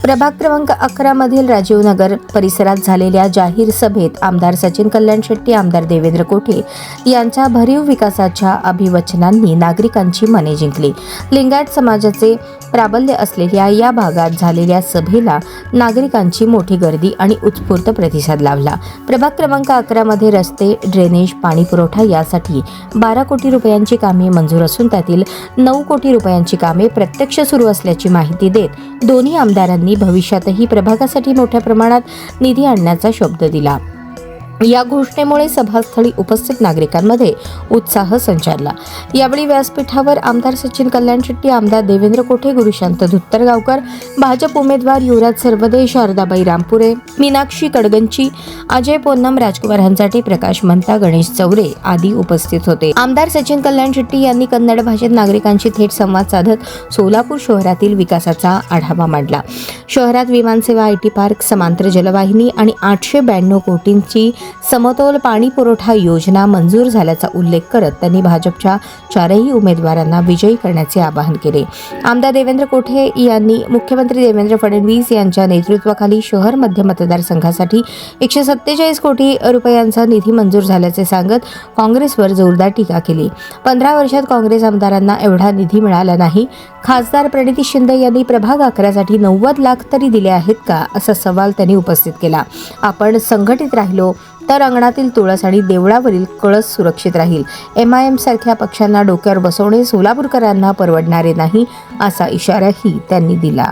प्रभाग क्रमांक 11 मधील राजीव नगर परिसरात झालेल्या जाहीर सभेत आमदार सचिन कल्याण शेट्टी, आमदार देवेंद्र कोठे यांच्या भरीव विकासाच्या अभिवचनांनी नागरिकांची मने जिंकली. लिंगायत समाजाचे प्राबल्य असलेल्या या भागात झालेल्या सभेला नागरिकांची मोठी गर्दी आणि उत्स्फूर्त प्रतिसाद लाभला. प्रभाग क्रमांक 11 मध्ये रस्ते, ड्रेनेज, पाणी पुरवठा यासाठी 12 कोटी रुपयांची कामे मंजूर असून त्यातील 9 कोटी रुपयांची कामे प्रत्यक्ष सुरू असल्याची माहिती देत दोन्ही आमदारांनी भविष्यातही प्रभागासाठी मोठ्या प्रमाणात निधी आणण्याचा शब्द दिला. या घोषणेमुळे सभास्थळी उपस्थित नागरिकांमध्ये उत्साह संचारला. यावेळी व्यासपीठावर आमदार सचिन कल्याण शेट्टी, आमदार देवेंद्र कोठे, गुरुशांत धुत्तरगावकर, भाजप उमेदवार युवराज सरवदे, शारदाबाई रामपुरे, मीनाक्षी कडगंची, अजय पोन्नम, राजकुमार हंचाटे, प्रकाश मंता, गणेश चौरे आदी उपस्थित होते. आमदार सचिन कल्याण शेट्टी यांनी कन्नड भाषेत नागरिकांशी थेट संवाद साधत सोलापूर शहरातील विकासाचा आढावा मांडला. शहरात विमानसेवा, IT पार्क, समांतर जलवाहिनी आणि 892 कोटींची समतोल पाणी पुरवठा योजना मंजूर झाल्याचा उल्लेख करत त्यांनी भाजपच्या 4ही उमेदवारांना विजयी करण्याचे आवाहन केले. आमदार देवेंद्र कोठे यांनी मुख्यमंत्री देवेंद्र फडणवीस यांच्या नेतृत्वाखाली शहर मध्य मतदारसंघासाठी 147 कोटी रुपयांचा निधी मंजूर झाल्याचे सांगत काँग्रेसवर जोरदार टीका केली. 15 वर्षात काँग्रेस आमदारांना एवढा निधी मिळाला नाही. खासदार प्रणिती शिंदे यांनी प्रभाग 11 साठी 90 लाख तरी दिले आहेत का, असा सवाल त्यांनी उपस्थित केला. आपण संघटित राहिलो तर अंगणातील तुळस आणि देवळावरील कळस सुरक्षित राहील. MIM सारख्या पक्षांना डोक्यावर बसवणे सोलापूरकरांना परवडणारे नाही, असा इशाराही त्यांनी दिला.